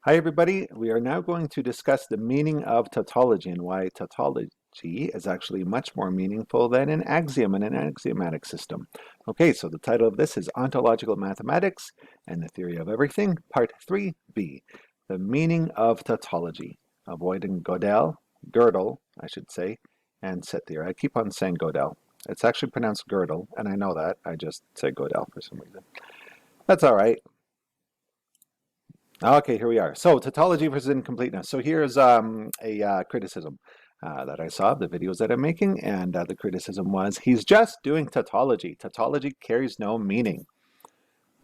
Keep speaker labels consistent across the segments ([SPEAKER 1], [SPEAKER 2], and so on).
[SPEAKER 1] Hi, everybody. We are now going to discuss the meaning of tautology and why tautology is actually much more meaningful than an axiom in an axiomatic system. Okay, so the title of this is Ontological Mathematics and the Theory of Everything, Part 3b, the meaning of tautology, avoiding Gödel, I should say, and set theory. I keep on saying Gödel. It's actually pronounced Gödel, and I know that. I just say Gödel for some reason. That's all right. Okay, here we are. So, tautology versus incompleteness. So here's a criticism that I saw of the videos that I'm making, and the criticism was, he's just doing tautology. Tautology carries no meaning.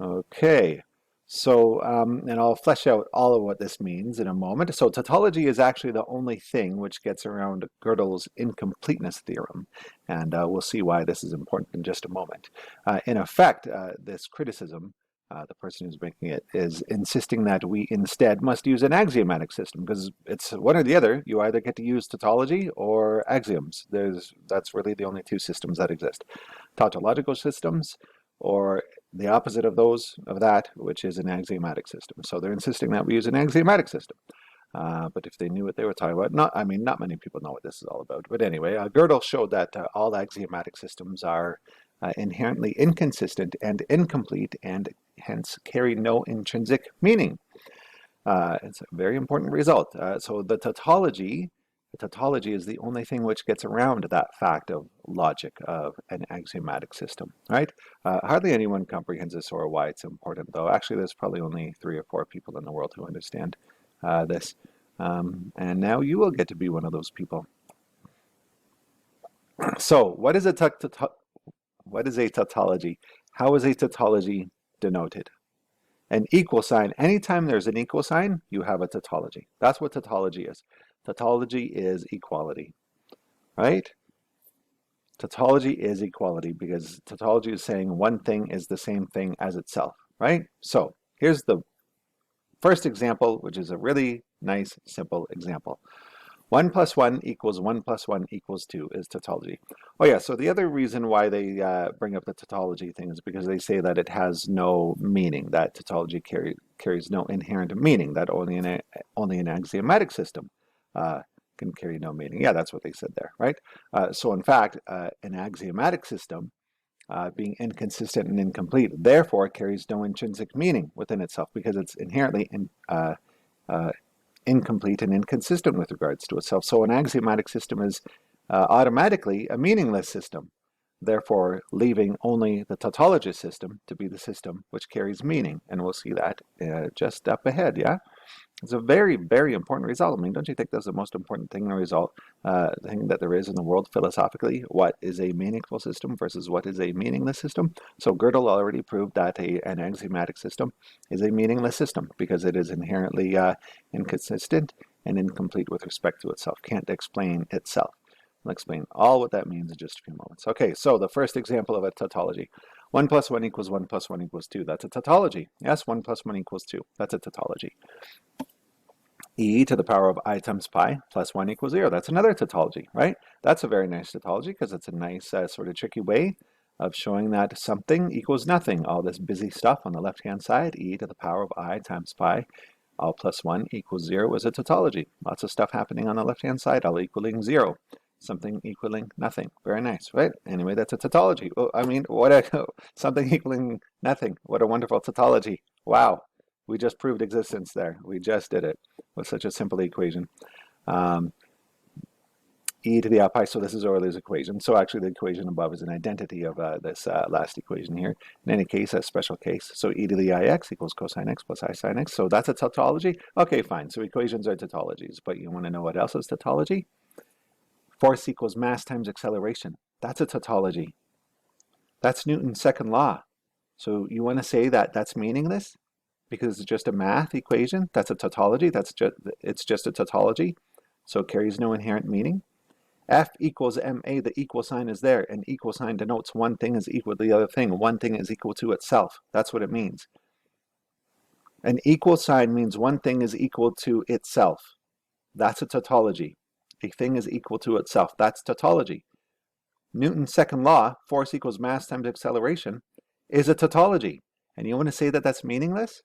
[SPEAKER 1] Okay, so, and I'll flesh out all of what this means in a moment. So tautology is actually the only thing which gets around Gödel's incompleteness theorem, and we'll see why this is important in just a moment. In effect, this criticism, the person who's making it, is insisting that we instead must use an axiomatic system, because it's one or the other. You either get to use tautology or axioms. That's really the only two systems that exist. Tautological systems, or the opposite of that, which is an axiomatic system. So they're insisting that we use an axiomatic system. But if they knew what they were talking about, not many people know what this is all about. But anyway, Gödel showed that all axiomatic systems are inherently inconsistent and incomplete, and hence carry no intrinsic meaning. It's a very important result. So the tautology is the only thing which gets around that fact of logic of an axiomatic system, right? Hardly anyone comprehends this or why it's important, though. Actually, there's probably only 3 or 4 people in the world who understand this. And now you will get to be one of those people. So what is a tautology? How is a tautology denoted? An equal sign. Anytime there's an equal sign, you have a tautology. That's what tautology is. Tautology is equality, right? Tautology is equality because tautology is saying one thing is the same thing as itself, right? So here's the first example, which is a really nice, simple example. 1 plus 1 equals 1 plus 1 equals 2 is tautology. Oh yeah, so the other reason why they bring up the tautology thing is because they say that it has no meaning, that tautology carries no inherent meaning, that only an axiomatic system can carry no meaning. Yeah, that's what they said there, right? So in fact, an axiomatic system, being inconsistent and incomplete, therefore carries no intrinsic meaning within itself because it's inherently incomplete and inconsistent with regards to itself. So an axiomatic system is automatically a meaningless system, therefore leaving only the tautologous system to be the system which carries meaning. And we'll see that just up ahead, yeah? It's a very, very important result. I mean, don't you think that's the most important thing in the result, thing that there is in the world philosophically? What is a meaningful system versus what is a meaningless system? So Gödel already proved that an axiomatic system is a meaningless system because it is inherently inconsistent and incomplete with respect to itself, can't explain itself. I'll explain all what that means in just a few moments. Okay, so the first example of a tautology. 1 plus 1 equals 1 plus 1 equals 2. That's a tautology. Yes, 1 plus 1 equals 2. That's a tautology. E to the power of I times pi plus 1 equals 0. That's another tautology, right? That's a very nice tautology because it's a nice sort of tricky way of showing that something equals nothing. All this busy stuff on the left-hand side, e to the power of I times pi, all plus 1 equals 0 is a tautology. Lots of stuff happening on the left-hand side, all equaling 0. Something equaling nothing. Very nice, right? Anyway, that's a tautology. Oh, I mean, something equaling nothing. What a wonderful tautology. Wow. We just proved existence there. We just did it with such a simple equation. E to the pi, so this is Euler's equation. So actually the equation above is an identity of this last equation here. In any case, a special case. So e to the ix equals cosine x plus I sine x. So that's a tautology? Okay, fine. So equations are tautologies. But you want to know what else is tautology? Force equals mass times acceleration. That's a tautology. That's Newton's second law. So you want to say that that's meaningless because it's just a math equation? That's a tautology. It's just a tautology. So it carries no inherent meaning. F equals ma. The equal sign is there. An equal sign denotes one thing is equal to the other thing. One thing is equal to itself. That's what it means. An equal sign means one thing is equal to itself. That's a tautology. A thing is equal to itself. That's tautology. Newton's second law, force equals mass times acceleration, is a tautology. And you want to say that that's meaningless?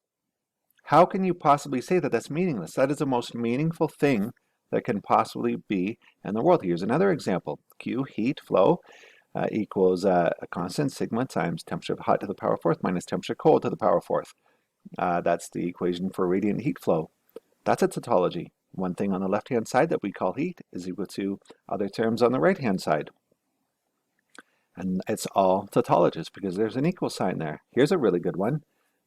[SPEAKER 1] How can you possibly say that that's meaningless? That is the most meaningful thing that can possibly be in the world. Here's another example. Q, heat flow, equals a constant sigma times temperature of hot to the power fourth minus temperature cold to the power fourth. That's the equation for radiant heat flow. That's a tautology. One thing on the left-hand side that we call heat is equal to other terms on the right-hand side. And it's all tautologous because there's an equal sign there. Here's a really good one.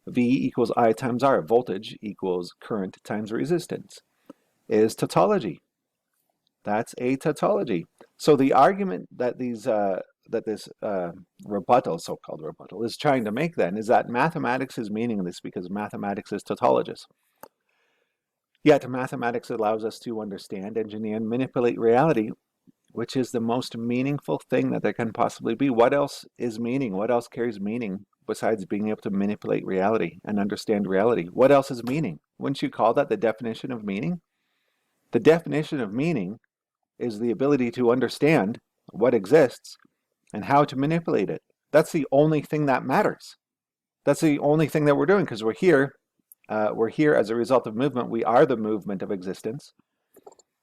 [SPEAKER 1] V equals I times R. Voltage equals current times resistance is tautology. That's a tautology. So the argument that this rebuttal, so-called rebuttal, is trying to make then is that mathematics is meaningless because mathematics is tautologous. Yet mathematics allows us to understand, engineer, and manipulate reality, which is the most meaningful thing that there can possibly be. What else is meaning? What else carries meaning besides being able to manipulate reality and understand reality? What else is meaning? Wouldn't you call that the definition of meaning? The definition of meaning is the ability to understand what exists and how to manipulate it. That's the only thing that matters. That's the only thing that we're doing because we're here. We're here as a result of movement. We are the movement of existence.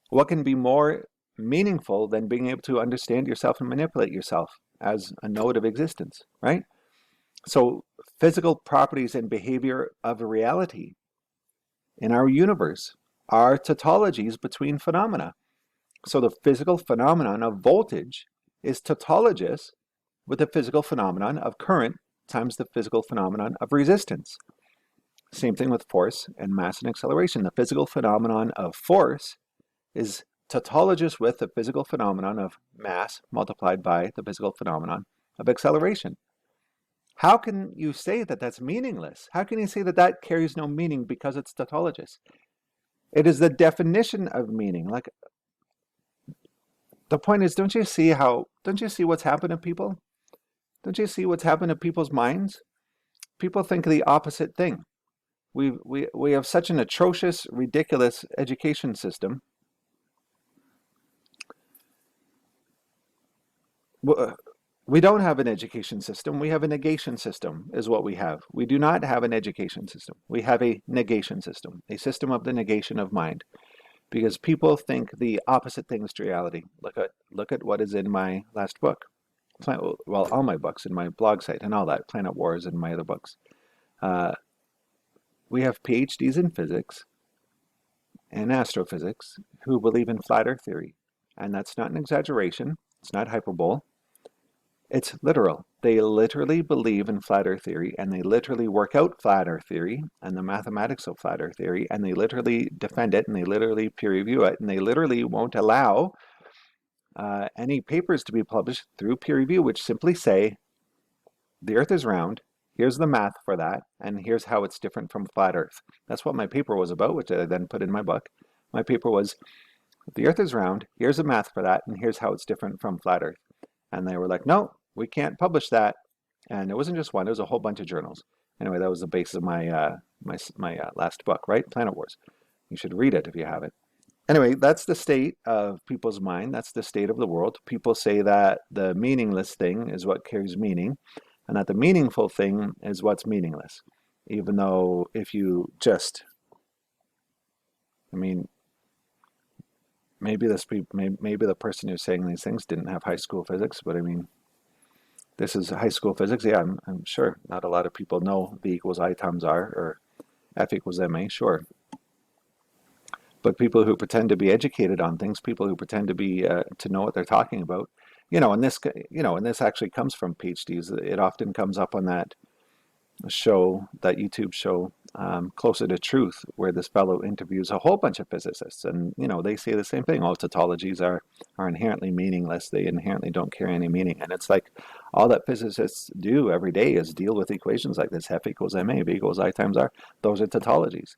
[SPEAKER 1] What can be more meaningful than being able to understand yourself and manipulate yourself as a node of existence, right? So physical properties and behavior of reality in our universe are tautologies between phenomena. So the physical phenomenon of voltage is tautologous with the physical phenomenon of current times the physical phenomenon of resistance. Same thing with force and mass and acceleration. The physical phenomenon of force is tautologous with the physical phenomenon of mass multiplied by the physical phenomenon of acceleration. How can you say that that's meaningless? How can you say that that carries no meaning because it's tautologous? It is the definition of meaning. Like, the point is, don't you see what's happened to people? Don't you see what's happened to people's minds? People think the opposite thing. We have such an atrocious, ridiculous education system. We don't have an education system. We have a negation system is what we have. We do not have an education system. We have a negation system, a system of the negation of mind. Because people think the opposite things to reality. Look at what is in my last book. Well, all my books in my blog site and all that, Planet Wars and my other books. We have PhDs in physics and astrophysics who believe in flat earth theory. And that's not an exaggeration. It's not hyperbole. It's literal. They literally believe in flat earth theory, and they literally work out flat earth theory and the mathematics of flat earth theory, and they literally defend it, and they literally peer review it, and they literally won't allow any papers to be published through peer review, which simply say, the earth is round, here's the math for that, and here's how it's different from flat earth. That's what my paper was about, which I then put in my book. My paper was, the earth is round, here's the math for that, and here's how it's different from flat earth. And they were like, no, we can't publish that. And it wasn't just one, it was a whole bunch of journals. Anyway, that was the basis of my last book, right? Planet Wars. You should read it if you haven't. Anyway, that's the state of people's mind. That's the state of the world. People say that the meaningless thing is what carries meaning, and that the meaningful thing is what's meaningless. Even though if you just, I mean, maybe the person who's saying these things didn't have high school physics, but I mean, this is high school physics. Yeah, I'm sure not a lot of people know V equals I times R or F equals ma, sure. But people who pretend to be educated on things, people who pretend to be to know what they're talking about, and this actually comes from PhDs. It often comes up on that show, that YouTube show, Closer to Truth, where this fellow interviews a whole bunch of physicists, and they say the same thing. All tautologies are inherently meaningless. They inherently don't carry any meaning, and it's like all that physicists do every day is deal with equations like this: F equals ma, V equals I times R. Those are tautologies,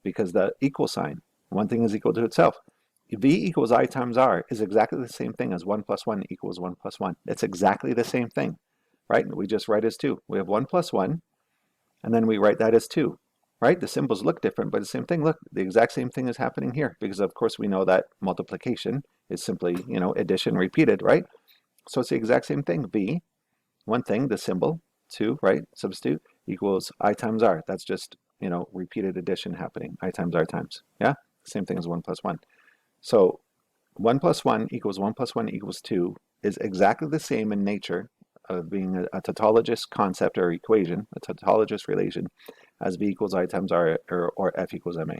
[SPEAKER 1] because the equal sign, one thing is equal to itself. V equals I times R is exactly the same thing as 1 plus 1 equals 1 plus 1. It's exactly the same thing, right? We just write as 2. We have 1 plus 1, and then we write that as 2, right? The symbols look different, but the same thing. Look, the exact same thing is happening here, because of course we know that multiplication is simply, addition repeated, right? So it's the exact same thing. V, one thing, the symbol, 2, right? Substitute, equals I times R. That's just repeated addition happening, I times R times. Yeah, same thing as 1 plus 1. So 1 plus 1 equals 1 plus 1 equals 2 is exactly the same in nature of being a tautologous concept or equation, a tautologous relation, as B equals I times R or F equals MA.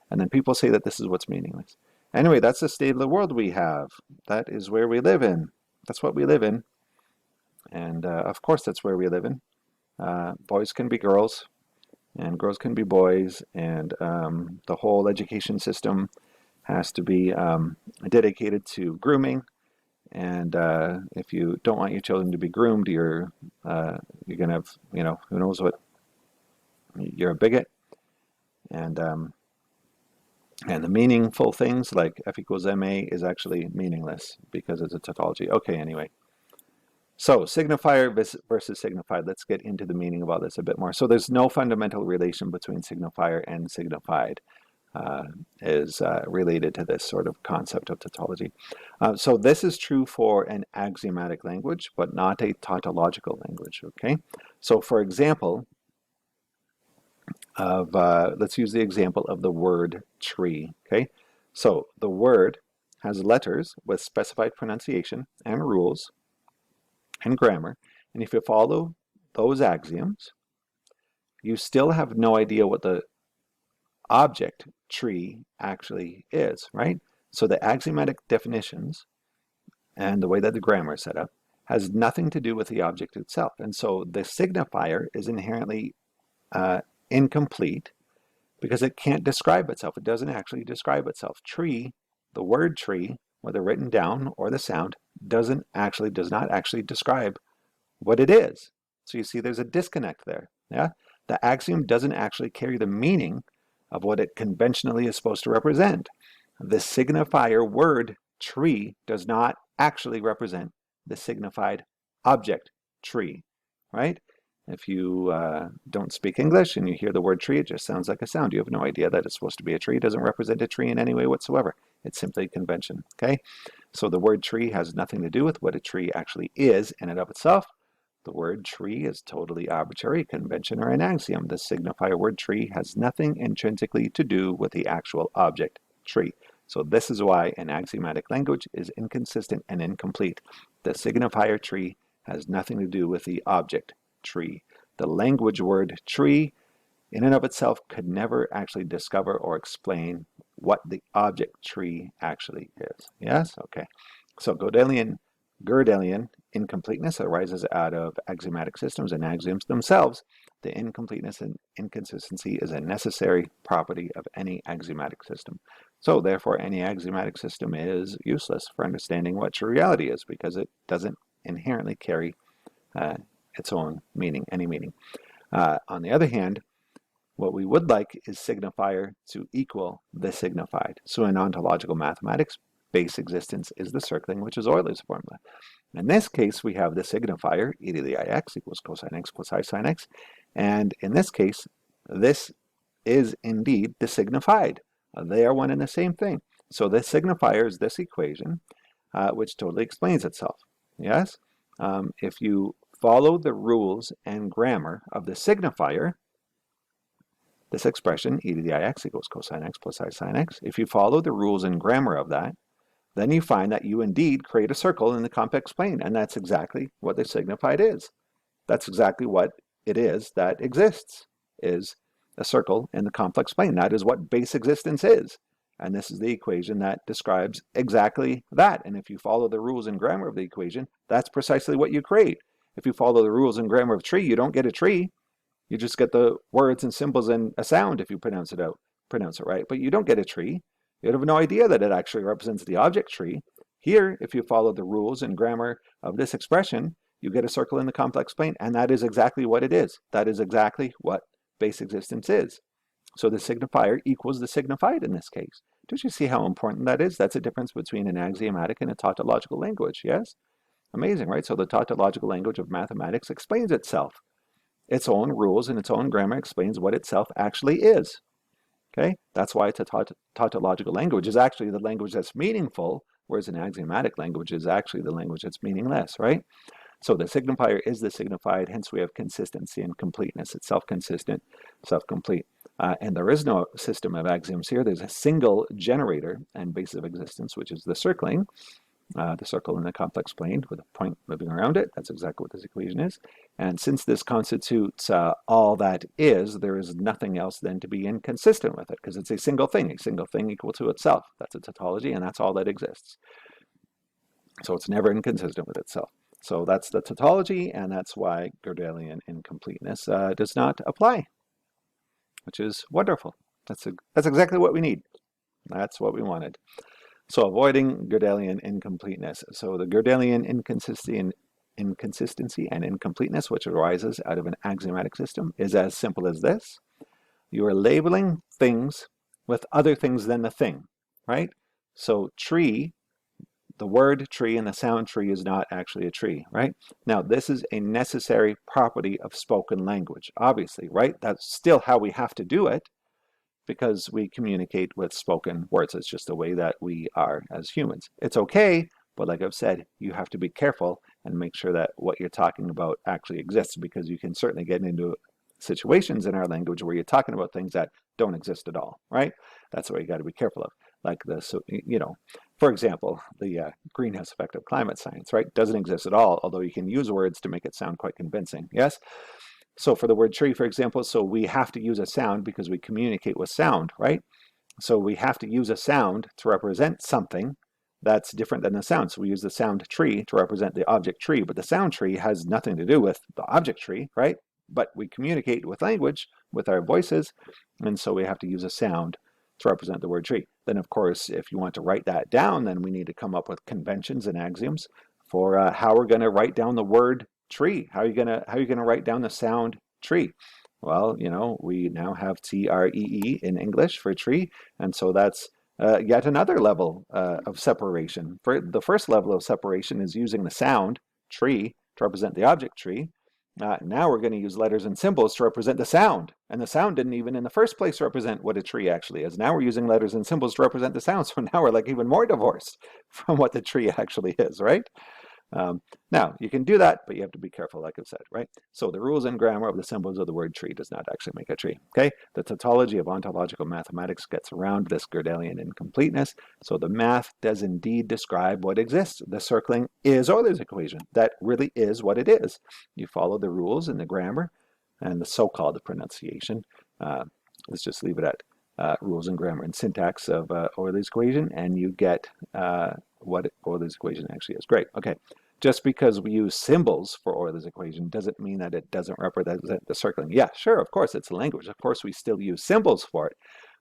[SPEAKER 1] And then people say that this is what's meaningless. Anyway, that's the state of the world we have. That is where we live in. That's what we live in. And of course, that's where we live in. Boys can be girls, and girls can be boys, and the whole education system has to be dedicated to grooming. And if you don't want your children to be groomed, you're gonna have, who knows what, you're a bigot. And the meaningful things like F equals MA is actually meaningless because it's a tautology. Okay, anyway. So signifier versus signified. Let's get into the meaning of all this a bit more. So there's no fundamental relation between signifier and signified is related to this sort of concept of tautology. So this is true for an axiomatic language, but not a tautological language, okay? So for example, let's use the example of the word tree, okay? So the word has letters with specified pronunciation and rules and grammar, and if you follow those axioms, you still have no idea what the object tree actually is, right? So the axiomatic definitions and the way that the grammar is set up has nothing to do with the object itself. And so the signifier is inherently incomplete because it can't describe itself. It doesn't actually describe itself. Tree, the word tree, whether written down or the sound, does not actually describe what it is. So you see there's a disconnect there. Yeah, the axiom doesn't actually carry the meaning of what it conventionally is supposed to represent. The signifier word tree does not actually represent the signified object tree, right? If you don't speak English and you hear the word tree, it just sounds like a sound. You have no idea that it's supposed to be a tree. It doesn't represent a tree in any way whatsoever. It's simply convention, okay? So the word tree has nothing to do with what a tree actually is in and of itself. The word tree is totally arbitrary, convention, or an axiom. The signifier word tree has nothing intrinsically to do with the actual object tree. So this is why an axiomatic language is inconsistent and incomplete. The signifier tree has nothing to do with the object tree. The language word tree in and of itself could never actually discover or explain what the object tree actually is. Yes? Okay. So Gödelian incompleteness arises out of axiomatic systems and axioms themselves. The incompleteness and inconsistency is a necessary property of any axiomatic system. So therefore, any axiomatic system is useless for understanding what true reality is because it doesn't inherently carry its own meaning, any meaning. On the other hand, what we would like is signifier to equal the signified. So in ontological mathematics, base existence is the circling, which is Euler's formula. In this case, we have the signifier, e to the ix equals cosine x plus I sine x. And in this case, this is indeed the signified. They are one and the same thing. So the signifier is this equation, which totally explains itself. Yes? If you follow the rules and grammar of the signifier, this expression, e to the ix equals cosine x plus I sine x, if you follow the rules and grammar of that, then you find that you indeed create a circle in the complex plane, and that's exactly what the signified is. That's exactly what it is that exists, is a circle in the complex plane. That is what base existence is. And this is the equation that describes exactly that. And if you follow the rules and grammar of the equation, that's precisely what you create. If you follow the rules and grammar of tree, you don't get a tree. You just get the words and symbols and a sound if you pronounce it right. But you don't get a tree. You have no idea that it actually represents the object tree. Here, if you follow the rules and grammar of this expression, you get a circle in the complex plane, and that is exactly what it is. That is exactly what base existence is. So the signifier equals the signified in this case. Don't you see how important that is? That's a difference between an axiomatic and a tautological language, yes? Amazing, right? So the tautological language of mathematics explains itself. Its own rules and its own grammar explains what itself actually is. Okay, that's why it's a tautological language is actually the language that's meaningful, whereas an axiomatic language is actually the language that's meaningless, right? So the signifier is the signified, hence we have consistency and completeness. It's self-consistent, self-complete. And there is no system of axioms here. There's a single generator and basis of existence, which is the circling, the circle in the complex plane with a point moving around it. That's exactly what this equation is. And since this constitutes all that is, there is nothing else then to be inconsistent with it, because it's a single thing equal to itself. That's a tautology, and that's all that exists. So it's never inconsistent with itself. So that's the tautology, and that's why godelian incompleteness does not apply, which is wonderful. That's exactly what we need. That's what we wanted. So avoiding godelian incompleteness. So the godelian inconsistency and incompleteness, which arises out of an axiomatic system, is as simple as this. You are labeling things with other things than the thing, right? So tree, the word tree and the sound tree is not actually a tree, right? Now, this is a necessary property of spoken language, obviously, right? That's still how we have to do it, because we communicate with spoken words. It's just the way that we are as humans. It's okay, but like I've said, you have to be careful and make sure that what you're talking about actually exists, because you can certainly get into situations in our language where you're talking about things that don't exist at all, right? That's what you got to be careful of. Like this, you know, for example, the greenhouse effect of climate science, right? Doesn't exist at all, although you can use words to make it sound quite convincing, yes? So for the word tree, for example, so we have to use a sound because we communicate with sound, right? So we have to use a sound to represent something that's different than the sound. So we use the sound tree to represent the object tree, but the sound tree has nothing to do with the object tree, right? But we communicate with language, with our voices, and so we have to use a sound to represent the word tree. Then, of course, if you want to write that down, then we need to come up with conventions and axioms for how we're going to write down the word tree. How are you gonna write down the sound tree? Well, you know, we now have TREE in English for tree, and so that's yet another level of separation. For the first level of separation is using the sound tree to represent the object tree. Now we're going to use letters and symbols to represent the sound, and the sound didn't even in the first place represent what a tree actually is. Now we're using letters and symbols to represent the sound, so now we're like even more divorced from what the tree actually is, right? Now, you can do that, but you have to be careful, like I've said, right? So the rules and grammar of the symbols of the word tree does not actually make a tree, okay? The tautology of ontological mathematics gets around this godelian incompleteness. So the math does indeed describe what exists. The circling is Euler's equation. That really is what it is. You follow the rules in the grammar and the so-called pronunciation. Let's just leave it at rules and grammar and syntax of Euler's equation, and you get what Euler's equation actually is. Great, okay. Just because we use symbols for Euler's equation doesn't mean that it doesn't represent the circling. Yeah, sure, of course, it's a language. Of course, we still use symbols for it.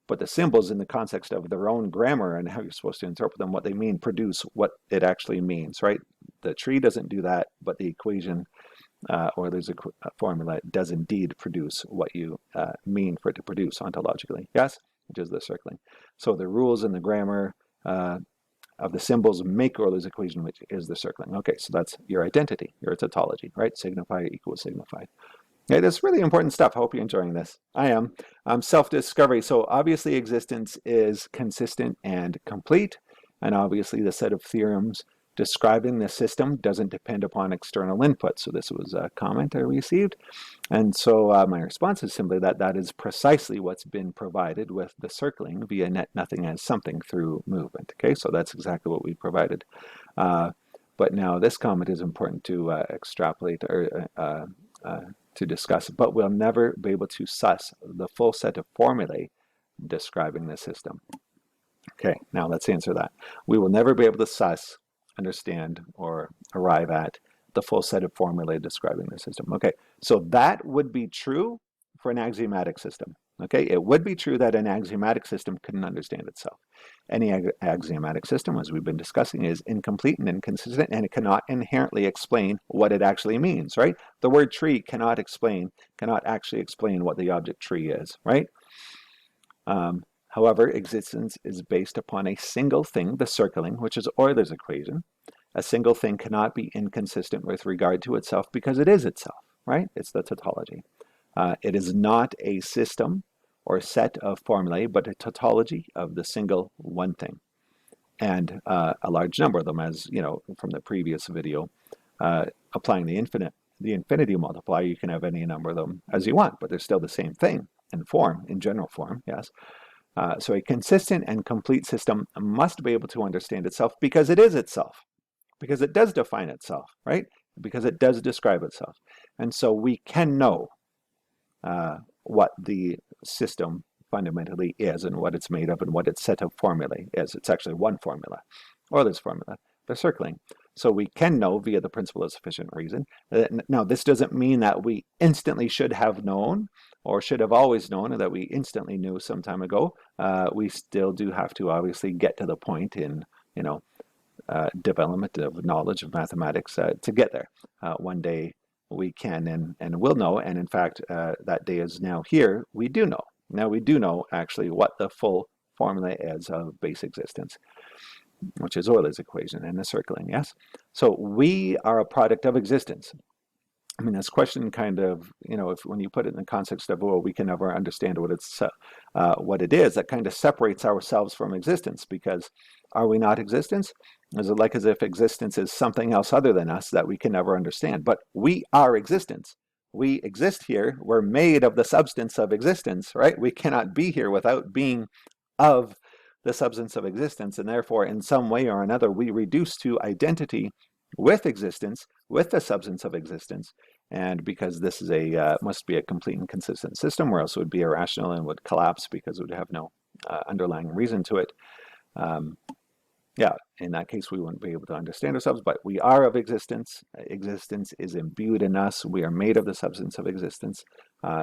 [SPEAKER 1] But the symbols in the context of their own grammar and how you're supposed to interpret them, what they mean, produce what it actually means, right? The tree doesn't do that, but the equation Euler's formula does indeed produce what you mean for it to produce ontologically. Yes? Which is the circling. So the rules in the grammar of the symbols make Euler's equation, which is the circling. Okay, so that's your identity, your tautology, right? Signifier equals signified. Okay, that's really important stuff. I hope you're enjoying this. I am. Self-discovery. So obviously existence is consistent and complete, and obviously the set of theorems describing the system doesn't depend upon external input. So this was a comment I received. And so my response is simply that that is precisely what's been provided with the circling via net nothing as something through movement. Okay, so that's exactly what we provided. But now this comment is important to extrapolate or to discuss, but we'll never be able to suss the full set of formulae describing the system. Okay, now let's answer that. We will never be able to suss, understand, or arrive at the full set of formulae describing the system. Okay, so that would be true for an axiomatic system. Okay, it would be true that an axiomatic system couldn't understand itself. Any axiomatic system, as we've been discussing, is incomplete and inconsistent, and it cannot inherently explain what it actually means, right? The word tree cannot actually explain what the object tree is, right? However, existence is based upon a single thing, the circling, which is Euler's equation. A single thing cannot be inconsistent with regard to itself because it is itself, right? It's the tautology. It is not a system or set of formulae, but a tautology of the single one thing. And a large number of them, as you know from the previous video, applying the infinity multiplier, you can have any number of them as you want, but they're still the same thing in form, in general form, yes. So a consistent and complete system must be able to understand itself because it is itself, because it does define itself, right? Because it does describe itself. And so we can know what the system fundamentally is and what it's made of and what its set of formulae is. It's actually one formula, Euler's formula, the circling. So we can know via the principle of sufficient reason. Now, this doesn't mean that we instantly should have known or should have always known, or that we instantly knew some time ago. We still do have to obviously get to the point in, development of knowledge of mathematics to get there. One day we can and will know, and in fact, that day is now here. We do know. Now we do know actually what the full formula is of base existence, which is Euler's equation and the circling, yes? So we are a product of existence. I mean, this question kind of, if when you put it in the context of, well, we can never understand what it is, that kind of separates ourselves from existence, because are we not existence? Is it like as if existence is something else other than us that we can never understand? But we are existence. We exist here. We're made of the substance of existence, right? We cannot be here without being of the substance of existence, and therefore, in some way or another, we reduce to identity with existence, with the substance of existence. And because this is must be a complete and consistent system, or else it would be irrational and would collapse because it would have no underlying reason to it. Yeah, in that case, we wouldn't be able to understand ourselves, but we are of existence. Existence is imbued in us. We are made of the substance of existence.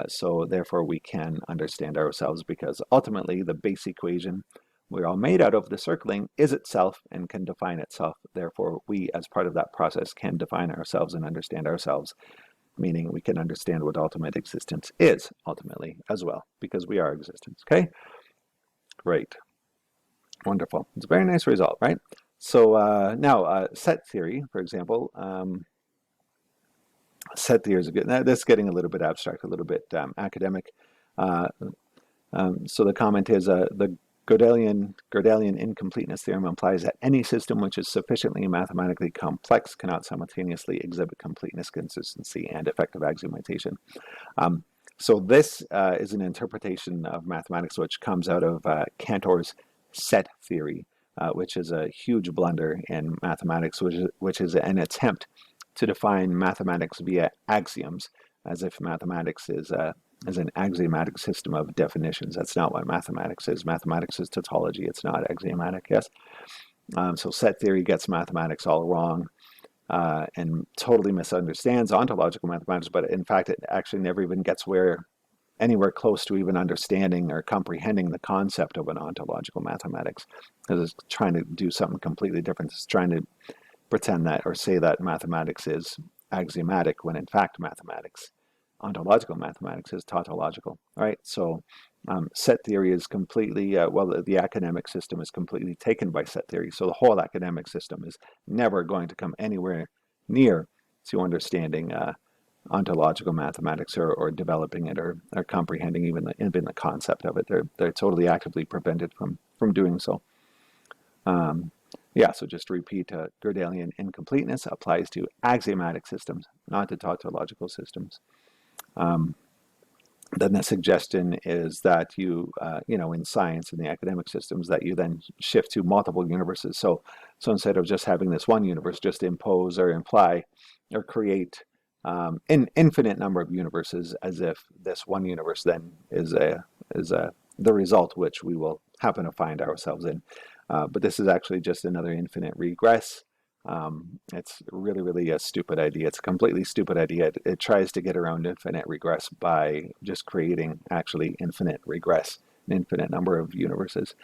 [SPEAKER 1] So therefore, we can understand ourselves, because ultimately the base equation we're all made out of, the circling, is itself and can define itself. Therefore, we, as part of that process, can define ourselves and understand ourselves, meaning we can understand what ultimate existence is ultimately as well, because we are existence. Okay? Great. Wonderful. It's a very nice result, right? So now set theory, for example. Set theory is good. That's getting a little bit abstract, a little bit academic. So the comment is the godelian incompleteness theorem implies that any system which is sufficiently mathematically complex cannot simultaneously exhibit completeness, consistency, and effective axiomatization. So this is an interpretation of mathematics which comes out of Cantor's set theory, which is a huge blunder in mathematics, which is an attempt to define mathematics via axioms, as if mathematics is an axiomatic system of definitions. That's not what mathematics is. Mathematics is tautology. It's not axiomatic, yes? So set theory gets mathematics all wrong and totally misunderstands ontological mathematics, but in fact, it actually never even gets anywhere close to even understanding or comprehending the concept of an ontological mathematics, because it's trying to do something completely different. It's trying to pretend that or say that mathematics is axiomatic, when in fact ontological mathematics is tautological, right? So set theory is completely, the academic system is completely taken by set theory. So the whole academic system is never going to come anywhere near to understanding ontological mathematics, or developing it, or comprehending even the concept of it. They're totally actively prevented from doing so. Yeah, so just to repeat, godelian incompleteness applies to axiomatic systems, not to tautological systems. Then the suggestion is that you, in science, in the academic systems, that you then shift to multiple universes. So instead of just having this one universe, just impose or imply or create an infinite number of universes, as if this one universe then is the result which we will happen to find ourselves in. But this is actually just another infinite regress. It's really, really a stupid idea. It's a completely stupid idea. It tries to get around infinite regress by just creating actually infinite regress, an infinite number of universes.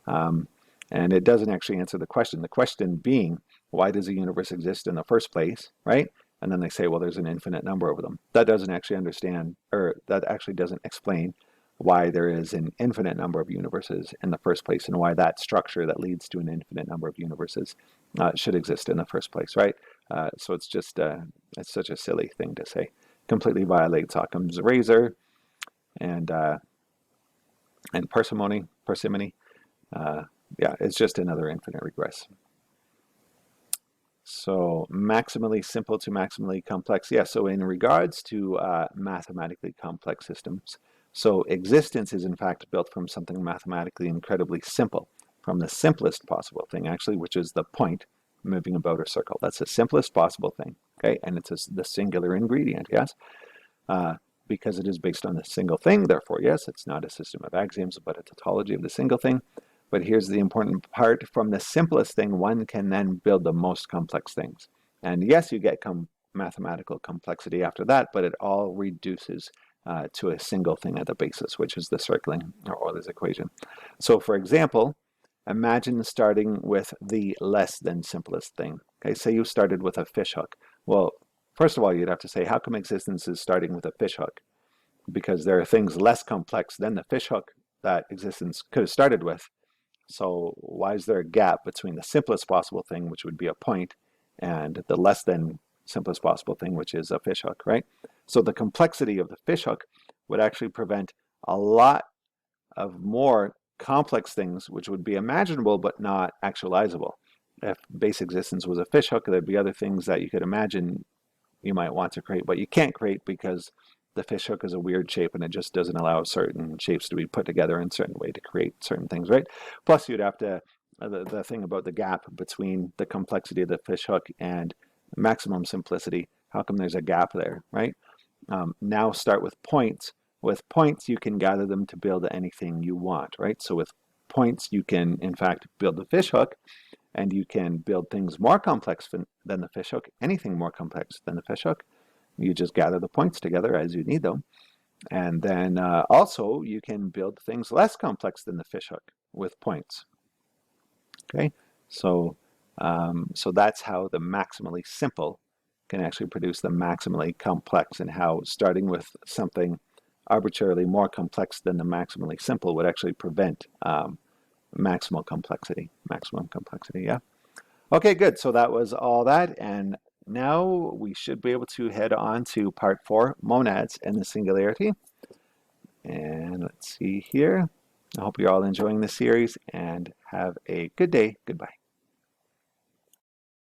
[SPEAKER 1] And it doesn't actually answer the question. The question being, why does a universe exist in the first place, right? And then they say, well, there's an infinite number of them. That doesn't actually understand, or that actually doesn't explain why there is an infinite number of universes in the first place, and why that structure that leads to an infinite number of universes should exist in the first place, right? So it's just, it's such a silly thing to say. Completely violates Occam's razor and parsimony. Yeah, it's just another infinite regress. So maximally simple to maximally complex. Yeah, so in regards to mathematically complex systems, so existence is in fact built from something mathematically incredibly simple, from the simplest possible thing, actually, which is the point moving about a circle. That's the simplest possible thing, okay? And it's the singular ingredient, yes? Because it is based on a single thing, therefore, yes, it's not a system of axioms, but a tautology of the single thing. But here's the important part. From the simplest thing, one can then build the most complex things. And yes, you get mathematical complexity after that, but it all reduces to a single thing at the basis, which is the circling or Euler's equation. So for example, imagine starting with the less than simplest thing. Okay, say you started with a fishhook. Well, first of all, you'd have to say, how come existence is starting with a fishhook? Because there are things less complex than the fishhook that existence could have started with. So why is there a gap between the simplest possible thing, which would be a point, and the less than simplest possible thing, which is a fishhook, right? So the complexity of the fishhook would actually prevent a lot of more complex things, which would be imaginable but not actualizable. If base existence was a fishhook, there'd be other things that you could imagine you might want to create, but you can't create because the fishhook is a weird shape and it just doesn't allow certain shapes to be put together in a certain way to create certain things, right? Plus, you'd have to, the thing about the gap between the complexity of the fishhook and maximum simplicity, how come there's a gap there, right? Now start with points. With points, you can gather them to build anything you want, right? So with points, you can, in fact, build the fishhook, and you can build things more complex than the fishhook, anything more complex than the fishhook. You just gather the points together as you need them. And then also you can build things less complex than the fishhook with points. Okay, so so that's how the maximally simple can actually produce the maximally complex, and how starting with something arbitrarily more complex than the maximally simple would actually prevent maximal complexity. Maximum complexity, yeah. Okay, good. So that was all that. And now we should be able to head on to part 4, monads and the singularity. And let's see here. I hope you're all enjoying the series and have a good day. Goodbye.